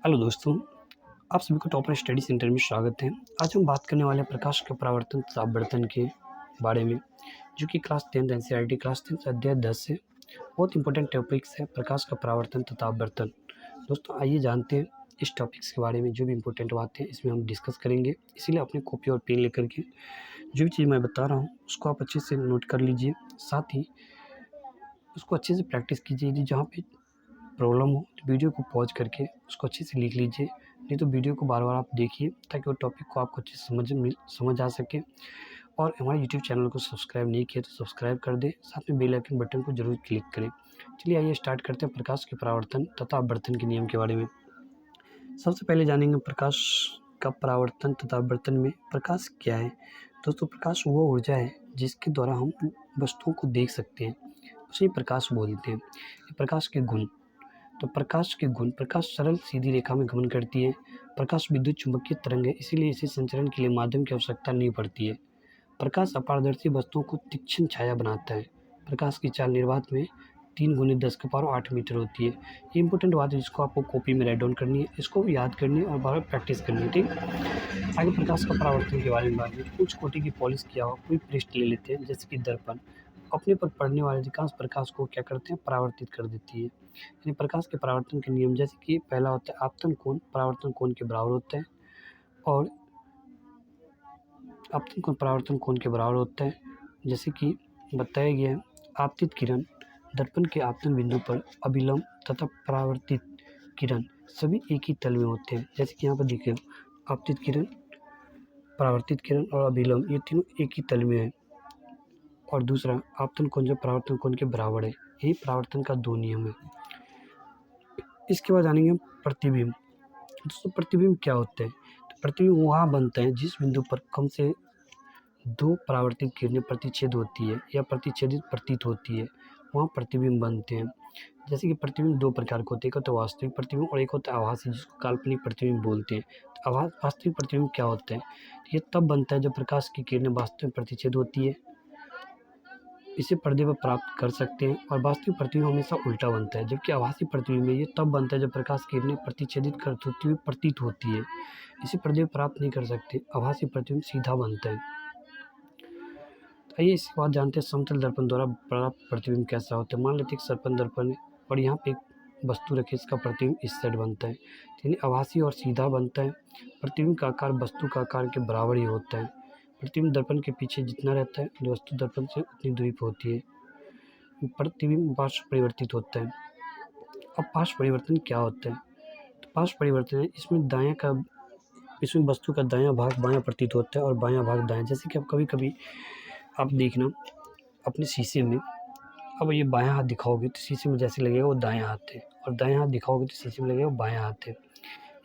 Hello दोस्तों, आप सभी को टॉपर स्टडी सेंटर में स्वागत है। आज हम बात करने वाले हैं प्रकाश के परावर्तन तथा अपवर्तन के बारे में, जो कि क्लास 10th एनसीईआरटी क्लास 10 अध्याय 10 से बहुत इंपॉर्टेंट टॉपिक्स है प्रकाश का परावर्तन तथा अपवर्तन। दोस्तों आइए जानते हैं इस टॉपिक्स के बारे में। जो भी इंपॉर्टेंट बातें हैं इसमें हम डिस्कस करेंगे, इसीलिए अपनी कॉपी और पेन लेकर के जो भी चीज़ मैं बता रहा हूँ उसको आप अच्छे से नोट कर लीजिए, साथ ही उसको अच्छे से प्रैक्टिस कीजिए। यदि जहाँ पे प्रॉब्लम हो तो वीडियो को पॉज करके उसको अच्छे से लिख लीजिए, नहीं तो वीडियो को बार बार आप देखिए ताकि वो टॉपिक को आपको अच्छे से समझ आ सके। और हमारे यूट्यूब चैनल को सब्सक्राइब नहीं किया तो सब्सक्राइब कर दें, साथ में बेल आइकन बटन को जरूर क्लिक करें। चलिए आइए स्टार्ट करते हैं प्रकाश के परावर्तन तथा अपवर्तन के नियम के बारे में। सबसे पहले जानेंगे प्रकाश का परावर्तन तथा अपवर्तन में प्रकाश क्या है। दोस्तों प्रकाश वो ऊर्जा है जिसके द्वारा हम वस्तुओं को देख सकते हैं, उसे प्रकाश बोलते हैं। प्रकाश के गुण, तो प्रकाश के गुण, प्रकाश सरल सीधी रेखा में गमन करती है। प्रकाश विद्युत चुंबकीय तरंग है, इसीलिए इसे संचरण के लिए माध्यम की आवश्यकता नहीं पड़ती है। प्रकाश अपारदर्शी वस्तुओं को तीक्ष्ण छाया बनाता है। प्रकाश की चाल निर्वात में 3 × 10⁸ मीटर होती है। ये इंपॉर्टेंट बात है जिसको आपको कॉपी में राइट डाउन करनी है, इसको याद करनी है और बार बार प्रैक्टिस करनी है, ठीक। आगे प्रकाश का परावर्तन के बारे में बात करें। उच्च कोटि की पॉलिश किया हुआ कोई पृष्ठ ले लेते हैं, जैसे कि दर्पण, अपने पर पड़ने वाले अधिकांश प्रकाश को क्या करते हैं, परावर्तित कर देती है। यानी प्रकाश के परावर्तन के नियम, जैसे कि पहला होता है आपतन कोण परावर्तन कोण के बराबर होता है, और आपतन कोण परावर्तन कोण के बराबर होता है। जैसे कि बताया गया है, आपतित किरण दर्पण के आपतन बिंदु पर अभिलंब तथा परावर्तित किरण सभी एक ही तल में होते हैं। जैसे कि यहाँ पर देखिए, आपतित किरण, परावर्तित किरण और अभिलंब ये तीनों एक ही तल में है। और दूसरा आपतन कोण जो परावर्तन कोण के बराबर है, यही परावर्तन का दो नियम है। इसके बाद जानेंगे हम प्रतिबिंब। दोस्तों प्रतिबिंब क्या होता है, तो प्रतिबिंब वहाँ बनता है जिस बिंदु पर कम से दो परावर्तित किरणें प्रतिच्छेद होती है या प्रतिच्छेदित प्रतीत होती है, वहाँ प्रतिबिंब बनते हैं। जैसे कि प्रतिबिंब दो प्रकार के होते हैं, एक होता है वास्तविक प्रतिबिंब और एक होता है आभासी, जिसको काल्पनिक प्रतिबिंब बोलते हैं। तो वास्तविक प्रतिबिंब क्या होता है, ये तब बनता है जब प्रकाश की किरणें वास्तव में प्रतिच्छेद होती है, इसे पर्दे पर प्राप्त कर सकते हैं। और वास्तविक प्रतिबिंब हमेशा उल्टा बनता है, जबकि आभासी प्रतिबिंब में ये तब बनता है जब प्रकाश की किरणें प्रतिच्छेदित करती हुई प्रतीत होती है, इसे पर्दे पर प्राप्त नहीं कर सकते। आभासी प्रतिबिंब सीधा बनता है। आइए इसके बाद जानते हैं समतल दर्पण द्वारा प्राप्त प्रतिबिंब कैसा होता है। मान लेते हैं सरपन दर्पण है और यहाँ पे एक वस्तु रखे, इसका प्रतिबिंब इस साइड बनता है, यानी आभासी और सीधा बनता है। प्रतिबिंब का आकार वस्तु का आकार के बराबर ही होता है। प्रतिबिंब दर्पण के पीछे जितना रहता है वस्तु दर्पण से उतनी दूरी पर होती है। प्रतिबिंब पार्श्व परिवर्तित होता है। अब पार्श्व परिवर्तन क्या होता है, तो पार्श्व परिवर्तन है इसमें वस्तु का दायां भाग बायां प्रतीत होता है और बायां भाग दायां। जैसे कि अब कभी कभी आप देखना अपने शीशे में, अब ये बायां हाथ दिखाओगे तो शीशे में जैसे लगेगा वो दायां हाथ है, और दायां हाथ दिखाओगे तो शीशे में लगेगा वो बायां हाथ है।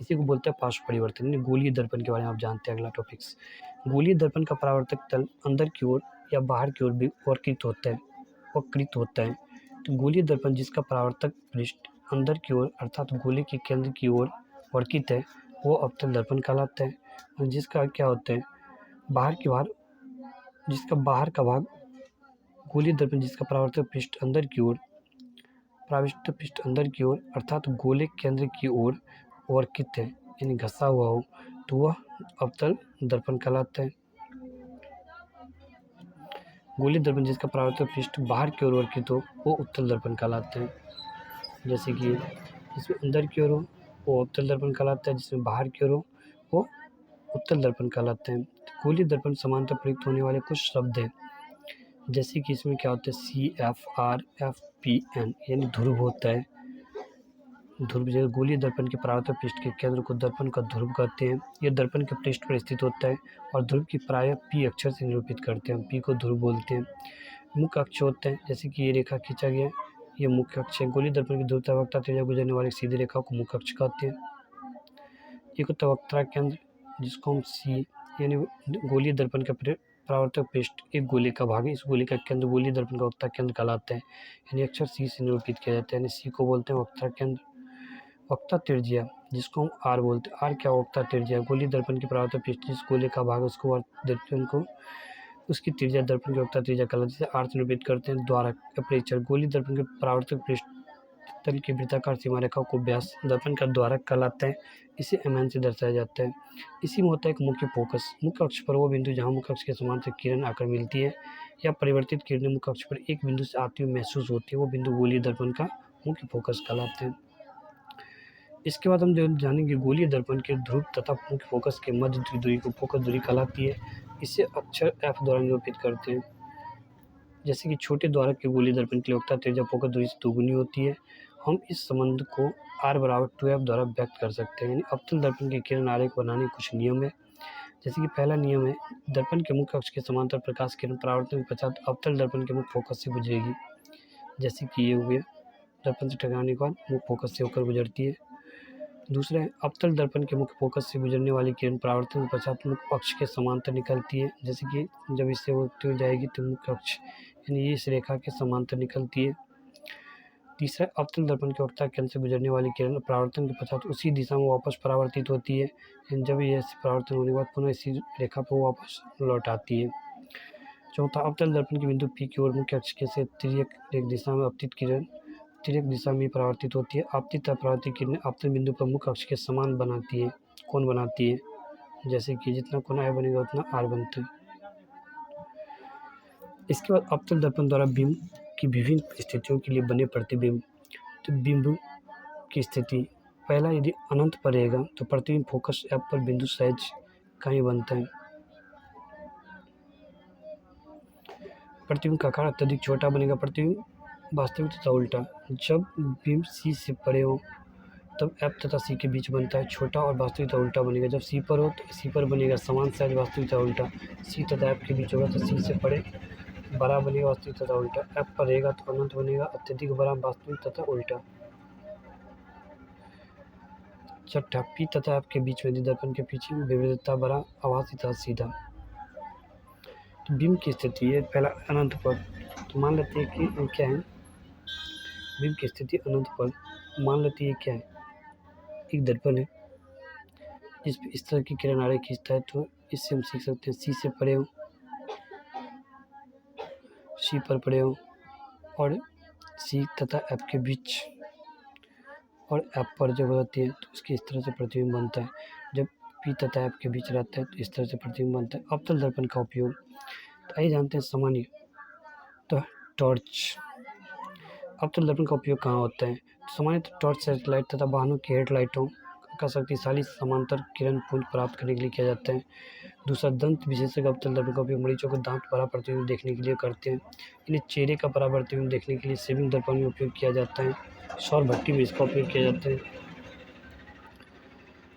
इसी को बोलते हैं पार्श्व परिवर्तन। यानी गोलीय दर्पण के बारे में आप जानते हैं। अगला टॉपिक्स, गोलीय दर्पण का परावर्तक तल अंदर की ओर या बाहर की ओर भी वक्रित होता है। तो गोलीय दर्पण जिसका परावर्तक पृष्ठ अंदर की ओर अर्थात गोले के केंद्र की ओर वर्कित है, वो अवतल दर्पण कहलाता है। और जिसका क्या होता है, जिसका बाहर का भाग गोलीय दर्पण जिसका परावर्तक पृष्ठ अंदर की ओर अर्थात गोले केंद्र की ओर वर्कित है, यानी घसा हुआ हो, तो वह अवतल दर्पण कहलाता है। गोलीय दर्पण जिसका परावर्तक पृष्ठ बाहर की ओर वर्कित हो, वो उत्तल दर्पण कहलाता है। जैसे कि जिसमें अंदर की ओर हो वो अवतल दर्पण कहलाता है, जिसमें बाहर की ओर हो वो उत्तल दर्पण कहलाता है। गोलीय दर्पण समांतर प्रयुक्त होने वाले कुछ शब्द हैं, जैसे कि इसमें क्या होता है, CFR FPN, यानी ध्रुव होता है। ध्रुव जैसे गोलीय दर्पण के परावर्तक पृष्ठ के केंद्र को दर्पण का ध्रुव कहते हैं। यह दर्पण के पृष्ठ पर स्थित होता है और ध्रुव की प्रायः P अक्षर से निरूपित करते हैं। P को ध्रुव बोलते हैं। मुख्य अक्ष होते हैं, जैसे कि ये रेखा खींचा गया है, ये मुख्य अक्ष है। गोलीय दर्पण की ध्रुवता वक्ता त्रिज्या गुजरने वाली सीधी रेखा को मुख्य अक्ष कहते हैं। एक होता है वक्ता केंद्र, जिसको हम C, यानी गोलीय दर्पण का परावर्तक पृष्ठ एक गोले का भाग है, इस गोले का केंद्र गोलीय दर्पण का वक्ता केंद्र कहलाता है, यानी अक्षर C से निरूपित किया जाता है, यानी C को बोलते हैं वक्ता केंद्र। वक्ता त्रिज्या जिसको हम R बोलते हैं, R क्या वक्ता त्रिज्या, गोलीय दर्पण की परावर्तक पृष्ठ जिस गोले का भाग है उसको दर्पण को उसकी त्रिज्या दर्पण की वक्ता त्रिज्या कहलाती है, R से निरूपित करते हैं। द्वारक अपर्चर गोलीय दर्पण के परावर्तक पृष्ठ तल की वृत्ताकार सीमा रेखा को व्यास दर्पण का द्वारक कहलाता है। इसे एमएन से दर्शाया जाता है। इसी में होता है एक मुख्य फोकस। मुख्य अक्ष पर वो बिंदु जहाँ मुख्य अक्ष के समांतर किरण आकर मिलती है या परिवर्तित किरणें मुख्य अक्ष पर एक बिंदु से आती हुई महसूस होती है, वो बिंदु गोलीय दर्पण का मुख्य फोकस कहलाते हैं। इसके बाद हम जो जानेंगे गोलीय दर्पण के ध्रुव तथा मुख्य फोकस के मध्य की दूरी को फोकस दूरी कहलाती है। इसे अक्षर एफ द्वारा निरूपित करते हैं। जैसे कि छोटे द्वारक के गोलीय दर्पण की वक्रता त्रिज्या फोकस दूरी से दोगुनी होती है। हम इस संबंध को R बराबर 2F द्वारा व्यक्त कर सकते हैं। यानी अवतल दर्पण के किरण आरेख बनाने के कुछ नियम है। जैसे कि पहला नियम है, दर्पण के मुख्य अक्ष के समांतर प्रकाश किरण परावर्तन के पश्चात अवतल दर्पण के मुख्य फोकस से गुजरेगी। जैसे कि ये हो गया, दर्पण से टकराने के बाद मुख्य फोकस से होकर गुजरती है। दूसरा है, अवतल दर्पण के मुख्य फोकस से गुजरने वाली किरण परावर्तन के पश्चात मुख्य अक्ष के समांतर निकलती है। जैसे कि जब इससे होती हो जाएगी तो मुख्य अक्ष यानी इस रेखा के समांतर निकलती है। तीसरा, अवतल दर्पण के वक्रता केंद्र से गुजरने वाली किरण परावर्तन के पश्चात उसी दिशा में वापस परावर्तित होती है। जब यह परावर्तन होने के बाद पुनः इसी रेखा पर वापस लौट आती है। चौथा, अवतल दर्पण के बिंदु P की ओर मुख्य अक्ष के से तिर्यक दिशा में अपतित किरण तिर्यक दिशा में परावर्तित होती है। आपतित तथा परावर्तित किरणें अवतल बिंदु पर मुख्य अक्ष के समान कोण बनाती है। जैसे कि जितना कोण I बनेगा उतना R बनता है। इसके बाद अवतल दर्पण द्वारा बिंब की विभिन्न स्थितियों के लिए बने प्रतिबिंब। तो बिंब की स्थिति, पहला, यदि अनंत पर रहेगा तो प्रतिबिंब फोकस एफ पर बिंदु सहज का ही बनता है। प्रतिबिंब का आकार अत्यधिक छोटा बनेगा। प्रतिबिंब वास्तविक तथा उल्टा, जब बिंब C से परे हो तब F तथा C के बीच बनता है, छोटा और वास्तविक तथा उल्टा बनेगा। जब C पर हो तो C पर बनेगा समान साइज वास्तविक तथा उल्टा। C तथा F के बीच होगा तो C से परे बड़ा बनेगा वास्तविक तथा उल्टा। F पर रहेगा तो अनंत बनेगा, अत्यधिक बड़ा वास्तविक तथा उल्टा। छठा, P तथा F के बीच में दर्पण के पीछे विविधता बड़ा आभासी तथा सीधा। तो बिंब की स्थिति है, पहला अनंत पर, तो मान लेते हैं कि क्या है, बिंब की स्थिति अनंत पर मान लेते हैं क्या है, एक दर्पण है जिस पर इस तरह की किरण आरेख खींचता है। तो इससे हम सीख सकते हैं C से परे हो, C पर पड़े हो और C तथा F के बीच और F पर जब रहती है तो उसकी इस तरह से प्रतिबिंब बनता है। जब P तथा F के बीच रहता है तो इस तरह से प्रतिबिंब बनता है। अवतल दर्पण का उपयोग, तो आइए जानते हैं सामान्य। तो टॉर्च, अवतल दर्पण का उपयोग कहाँ होता है? सामान्यतः टॉर्च, सेटेलाइट तथा वाहनों की हेडलाइटों का शक्तिशाली समांतर किरण पुंज प्राप्त करने के लिए किया जाता है। दूसरा, दंत विशेषज्ञ अवतल दर्पण का उपयोग मरीजों को दांत बड़ा प्रतिबिंब देखने के लिए करते हैं। इन्हें चेहरे का बड़ा प्रतिबिंब देखने के लिए शेविंग दर्पण में उपयोग किया जाता है। सौर भट्टी में इसका उपयोग किया जाता है।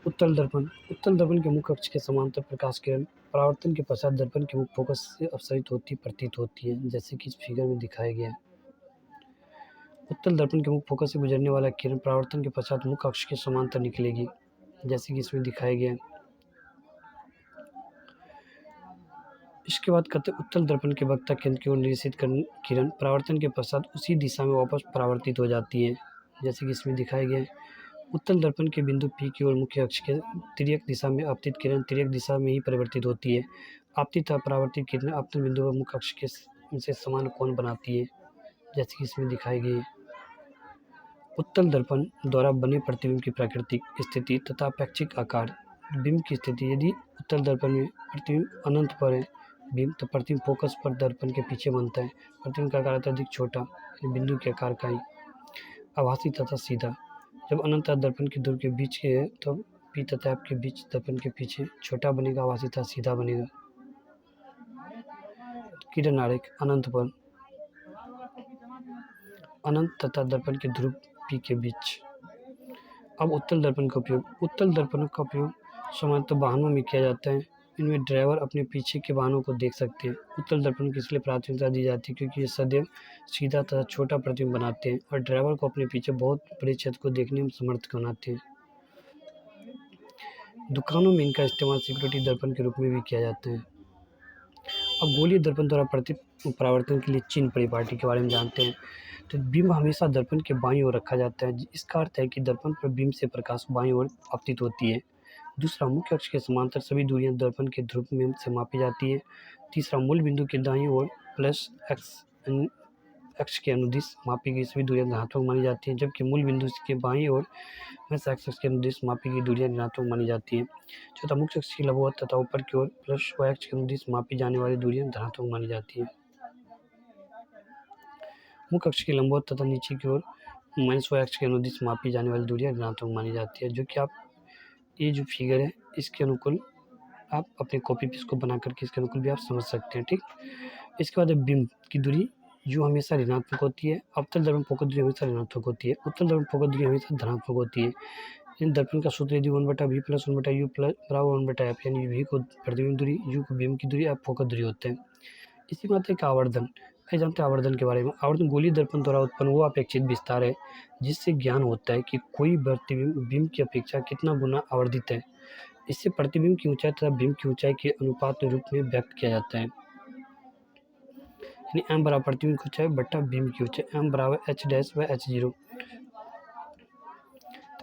उत्तल दर्पण, उत्तल दर्पण के मुख्य अक्ष के समांतर प्रकाश किरण परावर्तन के पश्चात दर्पण के मुख्य फोकस से अपसरित होती प्रतीत होती है, जैसे कि इस फिगर में दिखाया गया है। उत्तल दर्पण के मुख्य फोकस से गुजरने वाला किरण परावर्तन के पश्चात मुख्य अक्ष के समांतर निकलेगी, जैसे कि इसमें दिखाया गया है। इसके बाद कहते हैं उत्तल दर्पण के वक्ता केंद्र की ओर निर्देशित किरण परावर्तन के पश्चात उसी दिशा में वापस परावर्तित हो जाती है, जैसे कि इसमें दिखाया गया है। उत्तल दर्पण के बिंदु P की ओर मुख्य अक्ष के तिर्यक दिशा में आपतित किरण तिर्यक दिशा में ही परिवर्तित होती है। आपतित तथा परावर्तित किरण आपतन बिंदु पर मुख्य अक्ष के से समान कोण बनाती है, जैसे कि इसमें दिखाई गई है। उत्तल दर्पण द्वारा बने प्रतिबिंब की प्राकृतिक स्थिति तथा अपेक्षित आकार। बिंब की स्थिति, यदि उत्तल दर्पण में प्रतिबिंब अनंत पर है बिंब, तो प्रतिबिंब फोकस पर दर्पण के पीछे बनता है। प्रतिबिंब का आकार अत्यधिक छोटा, बिंदु के आकार का ही, आभासी तथा सीधा। जब अनंत दर्पण के ध्रुव के बीच के है तो P तथा F के बीच दर्पण के पीछे छोटा बनेगा, आभासी तथा सीधा बनेगा। किरण आरेख अनंत पर, अनंत तथा दर्पण के ध्रुव P के बीच। अब उत्तल दर्पण का उपयोग, उत्तल दर्पण का उपयोग सामान्यतः वाहनों में किया जाता है। इनमें ड्राइवर अपने पीछे के वाहनों को देख सकते हैं। उत्तल दर्पण को इसलिए प्राथमिकता दी जाती है क्योंकि ये सदैव सीधा तथा छोटा प्रतिबिंब बनाते हैं और ड्राइवर को अपने पीछे बहुत बड़े क्षेत्र को देखने में समर्थ बनाते हैं। दुकानों में इनका इस्तेमाल सिक्योरिटी दर्पण के रूप में भी किया जाता है। अब गोलीय दर्पण द्वारा परावर्तन के लिए चिन्ह परिपाटी के बारे में जानते हैं। तो बिंब हमेशा दर्पण के बाईं ओर रखा जाता है। इसका अर्थ है कि दर्पण पर बिंब से प्रकाश बाईं ओर आपतित होती है। दूसरा, मुख्य अक्ष के समांतर सभी दूरियां दर्पण के ध्रुव में से मापी जाती है। तीसरा, मूल बिंदु के दाईं ओर +x अक्ष के अनुदिश मापी गई सभी दूरियां धनात्मक मानी जाती हैं, जबकि मूल बिंदु के बाईं ओर हमेशा एक्स अक्ष के अनुदिश मापी गई दूरियां ऋणात्मक मानी जाती हैं। चौथा, मुख्य अक्ष की लंबवत तथा ऊपर की ओर प्लस y अक्ष के अनुदिश मापी जाने वाली दूरियां धनात्मक मानी जाती हैं। मुख्य अक्ष की लंबवत तथा नीचे की ओर माइनस y अक्ष के अनुदिश मापी जाने वाली दूरियां ऋणात्मक मानी जाती है, जो कि आप ये जो फिगर है इसके अनुकूल आप अपने कॉपी पे इसको बना करके इसके अनुकूल भी आप समझ सकते हैं। ठीक, इसके बाद बिंब की दूरी जो हमेशा ऋणात्मक होती है, अवतल दर्पण फोकस दूरी हमेशा ऋणात्मक होती है, उत्तल दर्पण फोकस दूरी हमेशा धनात्मक होती है। इन दर्पण का सूत्र यदि 1/v प्लस 1/u प्लस बराबर 1/f, यानी v को प्रतिबिंब दूरी, u को बिंब की दूरी, f फोकस दूरी होते हैं। इसी बात है कि आवर्धन, कई जानते हैं आवर्धन के बारे में। आवर्धन गोलीय दर्पण द्वारा उत्पन्न वो अपेक्षित विस्तार है जिससे ज्ञान होता है कि कोई प्रतिबिंब बिंब की अपेक्षा कितना गुना आवर्धित है। इससे प्रतिबिंब की ऊंचाई तथा बिंब की ऊंचाई के अनुपात के रूप में व्यक्त किया जाता है, यानी m बराबर प्रतिबिंब की ऊंचाई बट्टा बिंब की ऊंचाई, m बराबर h dash by h0,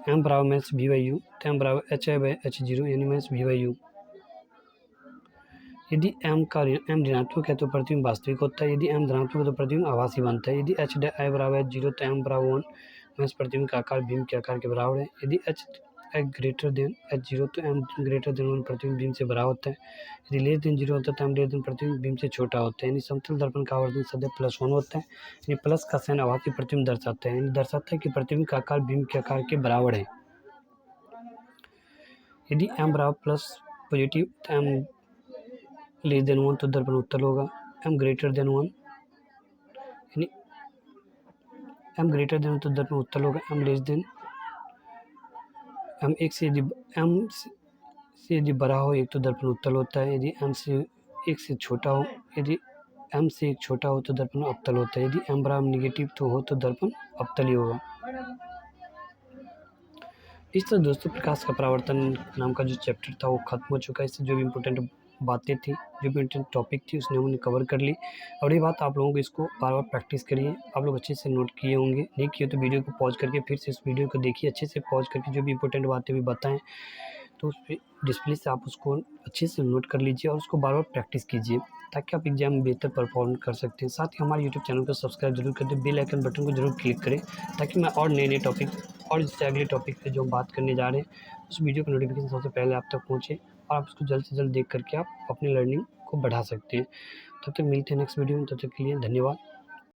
m बराबर माइनस v बाई यू, तो m बराबर h बाई h0 यानी माइनस v बाई यू। यदि m ऋणात्मक है तो प्रतिबिंब वास्तविक होता है, यदि m धनात्मक है तो प्रतिबिंब आभासी बनता है। यदि h डैश i बराबर h0 तो m बराबर 1 माइनस प्रतिबिंब का आकार बिंब के आकार के बराबर है। यदि h ग्रेटर देन h0 तो m ग्रेटर देन 1 प्रतिबिंब बिंब से बड़ा होता है। यदि लेस देन 0 होता है तो m लेस देन प्रतिबिंब बिंब से छोटा होता है। यानी समतल दर्पण का आवर्धन सदैव +1 होता है। यानी प्लस का साइन आभासी प्रतिबिंब दर्शाता है, यानी दर्शाता है कि प्रतिबिंब का आकार बिंब के आकार के बराबर है। यदि m बराबर प्लस पॉजिटिव तो m लेस देन 1 तो दर्पण उत्तल होगा। m ग्रेटर देन 1 यानी m ग्रेटर देन 1 तो दर्पण उत्तल होगा। m लेस देन m एक से यदि बड़ा हो एक तो दर्पण उत्तल होता है। यदि m से एक से छोटा हो, यदि m से एक छोटा हो तो दर्पण अवतल होता है। यदि m बराबर निगेटिव तो हो तो दर्पण अवतल ही होगा। इस तरह दोस्तों प्रकाश का परावर्तन नाम का जो चैप्टर था वो खत्म हो चुका है। इससे जो भी इम्पोर्टेंट बातें थी, जो भी इम्पोर्टेंट टॉपिक थी उसने हमने कवर कर ली। और ये बात आप लोगों को इसको बार बार प्रैक्टिस करिए, आप लोग अच्छे से नोट किए होंगे। नहीं किए तो वीडियो को पॉज करके फिर से इस वीडियो को देखिए, अच्छे से पॉज करके जो भी इम्पोर्टेंट बातें भी बताएं तो उस पर डिस्प्ले से आप उसको अच्छे से नोट कर लीजिए और उसको बार बार प्रैक्टिस कीजिए ताकि आप एग्जाम में बेहतर परफॉर्म कर सकते हैं। साथ ही हमारे यूट्यूब चैनल को सब्सक्राइब जरूर कर दें, बेल आइकन बटन को जरूर क्लिक करें ताकि मैं और नए नए टॉपिक और इससे अगले टॉपिक पे जो हम बात करने जा रहे हैं उस वीडियो का नोटिफिकेशन सबसे पहले आप तक पहुँचे और आप उसको जल्द से जल्द देख करके आप अपनी लर्निंग को बढ़ा सकते हैं। तब तक मिलते हैं नेक्स्ट वीडियो में, तब तक के लिए धन्यवाद।